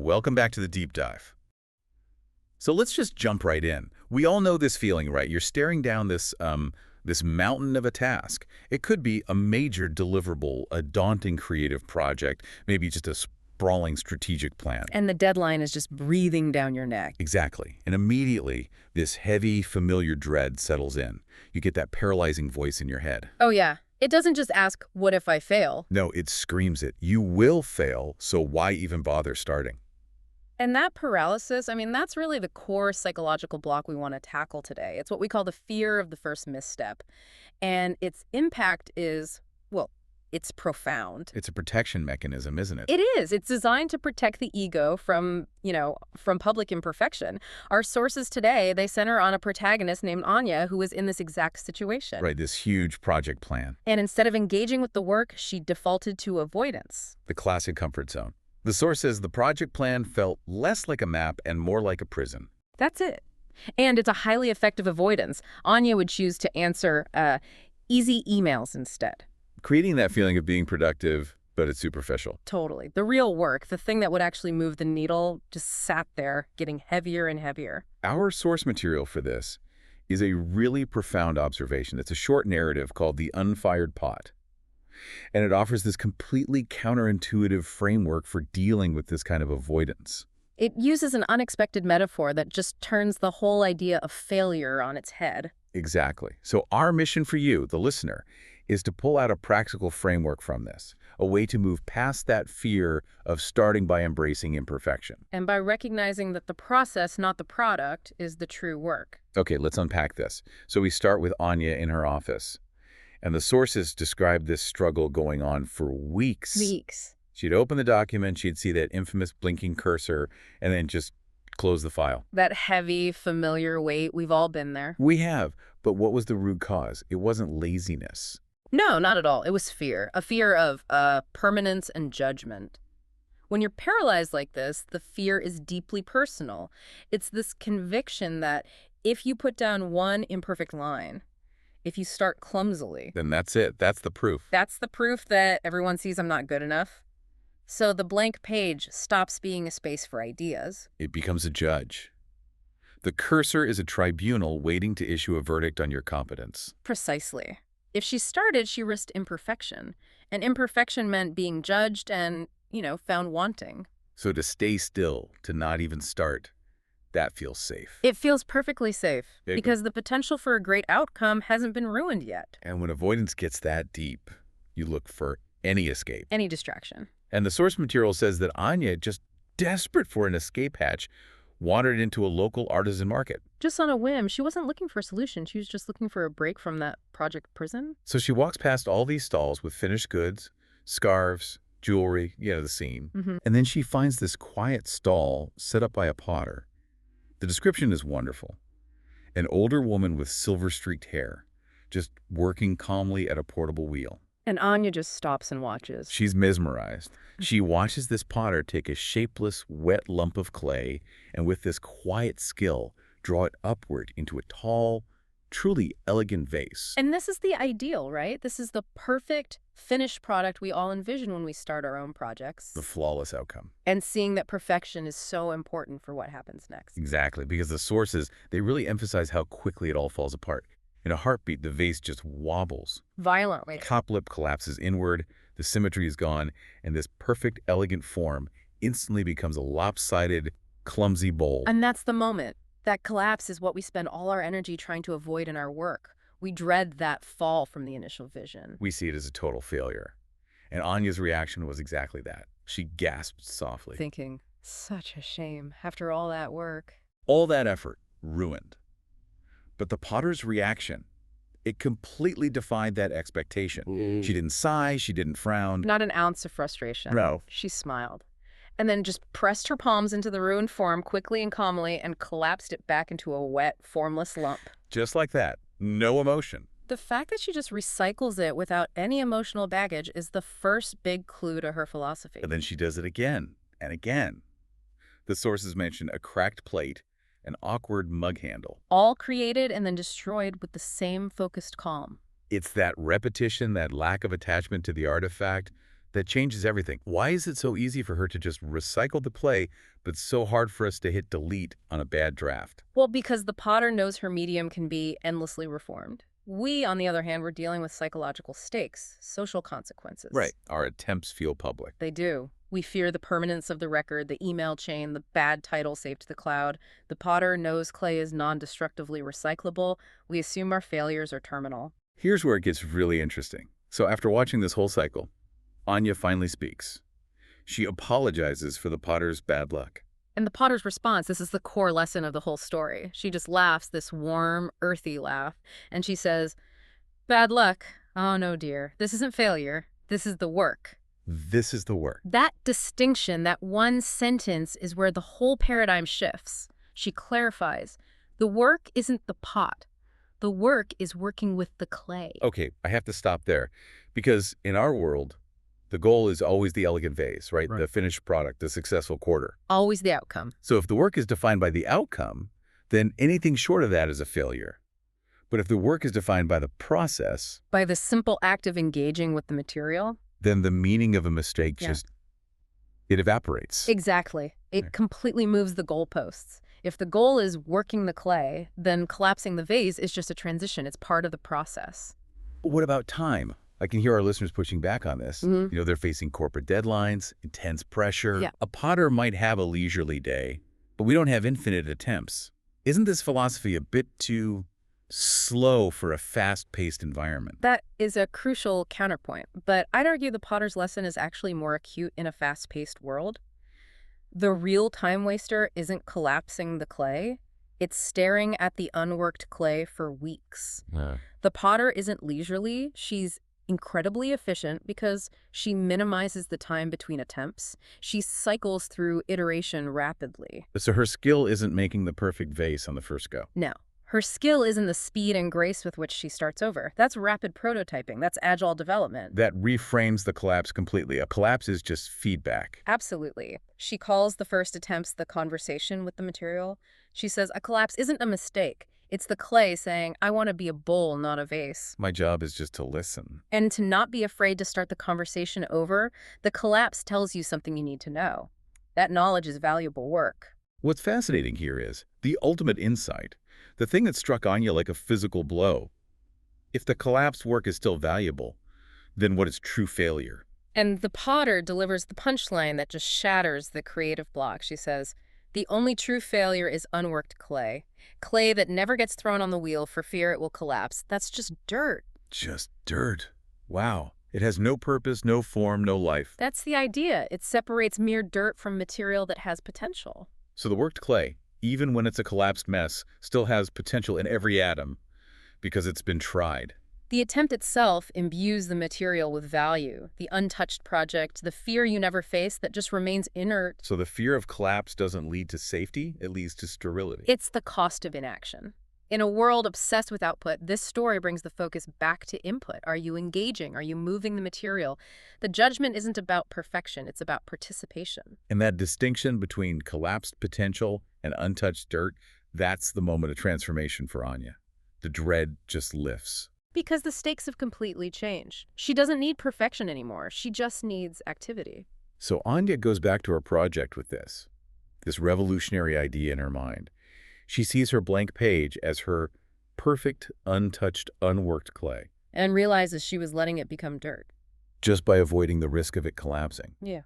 Welcome back to the deep dive. So let's just jump right in. We all know this feeling, right? You're staring down this mountain of a task. It could be a major deliverable, a daunting creative project, maybe just a sprawling strategic plan. And the deadline is just breathing down your neck. Exactly. And immediately, this heavy, familiar dread settles in. You get that paralyzing voice in your head. Oh yeah, it doesn't just ask, what if I fail? No, it screams it. You will fail, so why even bother starting? And that paralysis, I mean, that's really the core psychological block we want to tackle today. It's what we call the fear of the first misstep. And its impact is, well, it's profound. It's a protection mechanism, isn't it? It is. It's designed to protect the ego from public imperfection. Our sources today, they center on a protagonist named Anya who was in this exact situation. Right, this huge project plan. And instead of engaging with the work, she defaulted to avoidance. The classic comfort zone. The source says the project plan felt less like a map and more like a prison. That's it. And it's a highly effective avoidance. Anya would choose to answer easy emails instead. Creating that feeling of being productive, but it's superficial. Totally. The real work, the thing that would actually move the needle, just sat there getting heavier and heavier. Our source material for this is a really profound observation. It's a short narrative called The Unfired Pot. And it offers this completely counterintuitive framework for dealing with this kind of avoidance. It uses an unexpected metaphor that just turns the whole idea of failure on its head. Exactly. So our mission for you, the listener, is to pull out a practical framework from this, a way to move past that fear of starting by embracing imperfection. And by recognizing that the process, not the product, is the true work. Okay, let's unpack this. So we start with Anya in her office. And the sources describe this struggle going on for weeks. Weeks. She'd open the document, she'd see that infamous blinking cursor, and then just close the file. That heavy, familiar weight, we've all been there. We have, but what was the root cause? It wasn't laziness. No, not at all. It was fear. A fear of permanence and judgment. When you're paralyzed like this, the fear is deeply personal. It's this conviction that if you put down one imperfect line, if you start clumsily, Then that's it. That's the proof. that's the proof that everyone sees I'm not good enough. So the blank page stops being a space for ideas. It becomes a judge. The cursor is a tribunal waiting to issue a verdict on your competence. Precisely. If she started, she risked imperfection. And imperfection meant being judged and, found wanting. So to stay still, to not even start, that feels safe. It feels perfectly safe Big- because the potential for a great outcome hasn't been ruined yet. And when avoidance gets that deep, you look for any escape. Any distraction. And the source material says that Anya, just desperate for an escape hatch, wandered into a local artisan market. Just on a whim, she wasn't looking for a solution. She was just looking for a break from that project prison. So she walks past all these stalls with finished goods, scarves, jewelry, the scene. And then she finds this quiet stall set up by a potter. The description is wonderful. An older woman with silver-streaked hair, just working calmly at a portable wheel. And Anya just stops and watches. She's mesmerized. She watches this potter take a shapeless, wet lump of clay and with this quiet skill, draw it upward into a tall, truly elegant vase. And this is the ideal, right? This is the perfect finished product we all envision when we start our own projects. The flawless outcome. And seeing that perfection is so important for what happens next. Exactly, because the sources, they really emphasize how quickly it all falls apart. In a heartbeat, the vase just wobbles. Violently. Top lip collapses inward, the symmetry is gone, and this perfect, elegant form instantly becomes a lopsided, clumsy bowl. And that's the moment. That collapse is what we spend all our energy trying to avoid in our work. We dread that fall from the initial vision. We see it as a total failure. And Anya's reaction was exactly that. She gasped softly. Thinking, such a shame, after all that work. All that effort, ruined. But the potter's reaction, it completely defied that expectation. She didn't sigh, she didn't frown. Not an ounce of frustration. No. She smiled. And then just pressed her palms into the ruined form quickly and calmly and collapsed it back into a wet, formless lump. Just like that. No emotion. The fact that she just recycles it without any emotional baggage is the first big clue to her philosophy. And then she does it again and again. The sources mention a cracked plate, an awkward mug handle. All created and then destroyed with the same focused calm. It's that repetition, that lack of attachment to the artifact, That changes everything. Why is it so easy for her to just recycle the clay, but so hard for us to hit delete on a bad draft? Well, because the potter knows her medium can be endlessly reformed. We, on the other hand, we're dealing with psychological stakes, social consequences. Right. Our attempts feel public. They do. We fear the permanence of the record, the email chain, the bad title saved to the cloud. The potter knows clay is non-destructively recyclable. We assume our failures are terminal. Here's where it gets really interesting. So after watching this whole cycle, Anya finally speaks. She apologizes for the potter's bad luck. And the potter's response, this is the core lesson of the whole story. She just laughs, this warm, earthy laugh, and she says, "Bad luck. Oh no, dear. This isn't failure. This is the work." This is the work. That distinction, that one sentence, is where the whole paradigm shifts. She clarifies, the work isn't the pot. The work is working with the clay. Okay, I have to stop there because in our world, the goal is always the elegant vase, right? The finished product, the successful quarter. Always the outcome. So if the work is defined by the outcome, then anything short of that is a failure. But if the work is defined by the process, By the simple act of engaging with the material. then the meaning of a mistake it evaporates. Exactly. It completely moves the goalposts. If the goal is working the clay, then collapsing the vase is just a transition. It's part of the process. But what about time? I can hear our listeners pushing back on this. They're facing corporate deadlines, intense pressure. Yeah. A potter might have a leisurely day, but we don't have infinite attempts. Isn't this philosophy a bit too slow for a fast-paced environment? That is a crucial counterpoint, but I'd argue the potter's lesson is actually more acute in a fast-paced world. The real time waster isn't collapsing the clay. It's staring at the unworked clay for weeks. The potter isn't leisurely. She's incredibly efficient because she minimizes the time between attempts. She cycles through iteration rapidly. So her skill isn't making the perfect vase on the first go. No. Her skill is in the speed and grace with which she starts over. That's rapid prototyping. That's agile development. That reframes the collapse completely. A collapse is just feedback. Absolutely. She calls the first attempts the conversation with the material. She says a collapse isn't a mistake. It's the clay saying, I want to be a bowl, not a vase. My job is just to listen. And to not be afraid to start the conversation over, the collapse tells you something you need to know. That knowledge is valuable work. What's fascinating here is the ultimate insight, the thing that struck Anya like a physical blow. If the collapsed work is still valuable, then what is true failure? And the potter delivers the punchline that just shatters the creative block. She says, the only true failure is unworked clay. Clay that never gets thrown on the wheel for fear it will collapse. That's just dirt. Just dirt. Wow. It has no purpose, no form, no life. That's the idea. It separates mere dirt from material that has potential. So the worked clay, even when it's a collapsed mess, still has potential in every atom because it's been tried. The attempt itself imbues the material with value, the untouched project, the fear you never face that just remains inert. So the fear of collapse doesn't lead to safety, it leads to sterility. It's the cost of inaction. In a world obsessed with output, this story brings the focus back to input. Are you engaging? Are you moving the material? The judgment isn't about perfection, it's about participation. And that distinction between collapsed potential and untouched dirt, that's the moment of transformation for Anya. The dread just lifts. Because the stakes have completely changed. She doesn't need perfection anymore. She just needs activity. So Anya goes back to her project with this revolutionary idea in her mind. She sees her blank page as her perfect, untouched, unworked clay. And realizes she was letting it become dirt. Just by avoiding the risk of it collapsing. Yeah.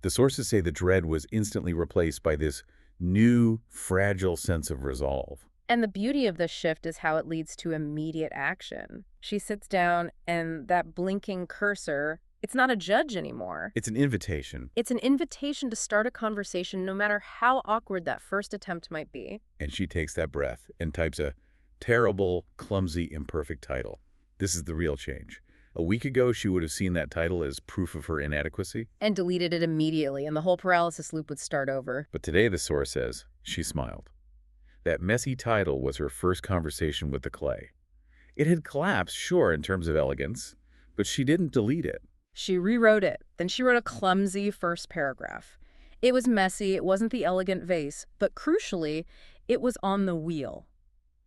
The sources say the dread was instantly replaced by this new, fragile sense of resolve. And the beauty of this shift is how it leads to immediate action. She sits down and that blinking cursor, it's not a judge anymore. It's an invitation. It's an invitation to start a conversation no matter how awkward that first attempt might be. And she takes that breath and types a terrible, clumsy, imperfect title. This is the real change. A week ago, she would have seen that title as proof of her inadequacy. And deleted it immediately, and the whole paralysis loop would start over. But today, the source says, she smiled. That messy title was her first conversation with the clay. It had collapsed, sure, in terms of elegance, but she didn't delete it. She rewrote it. Then she wrote a clumsy first paragraph. It was messy, it wasn't the elegant vase, but crucially, it was on the wheel.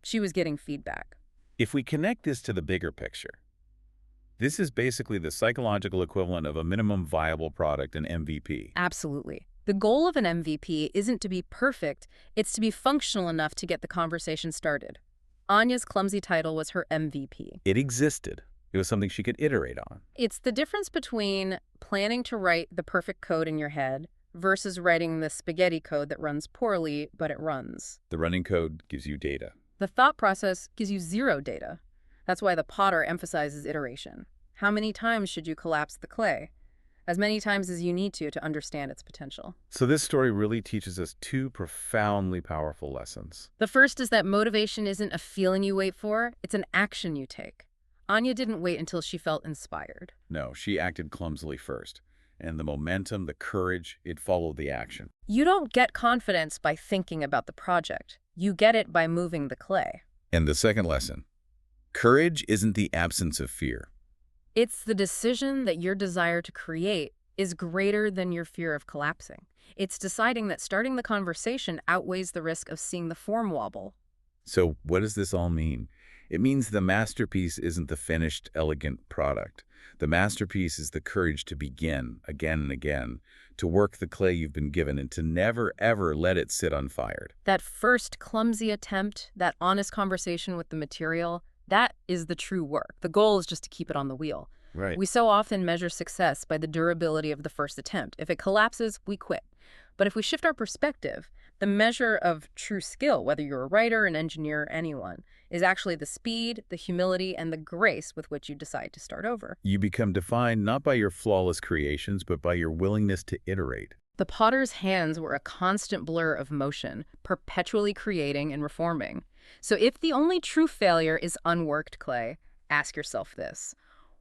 She was getting feedback. If we connect this to the bigger picture, This is basically the psychological equivalent of a minimum viable product, an MVP. Absolutely. The goal of an MVP isn't to be perfect, it's to be functional enough to get the conversation started. Anya's clumsy title was her MVP. It existed. It was something she could iterate on. It's the difference between planning to write the perfect code in your head versus writing the spaghetti code that runs poorly, but it runs. The running code gives you data. The thought process gives you zero data. That's why the potter emphasizes iteration. How many times should you collapse the clay? As many times as you need to understand its potential. So this story really teaches us two profoundly powerful lessons. The first is that motivation isn't a feeling you wait for, it's an action you take. Anya didn't wait until she felt inspired. No, she acted clumsily first. And the momentum, the courage, it followed the action. You don't get confidence by thinking about the project. You get it by moving the clay. And the second lesson, courage isn't the absence of fear. It's the decision that your desire to create is greater than your fear of collapsing. It's deciding that starting the conversation outweighs the risk of seeing the form wobble. So what does this all mean? It means the masterpiece isn't the finished, elegant product. The masterpiece is the courage to begin, again and again, to work the clay you've been given and to never, ever let it sit unfired. That first clumsy attempt, that honest conversation with the material, that is the true work. The goal is just to keep it on the wheel. Right. We so often measure success by the durability of the first attempt. If it collapses, we quit. But if we shift our perspective, the measure of true skill, whether you're a writer, an engineer, or anyone, is actually the speed, the humility, and the grace with which you decide to start over. You become defined not by your flawless creations, but by your willingness to iterate. The potter's hands were a constant blur of motion, perpetually creating and reforming. So if the only true failure is unworked clay, ask yourself this.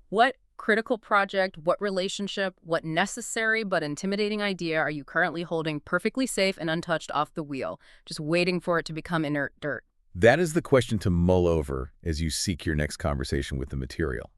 What critical project, what relationship, what necessary but intimidating idea are you currently holding perfectly safe and untouched off the wheel, just waiting for it to become inert dirt? That is the question to mull over as you seek your next conversation with the material.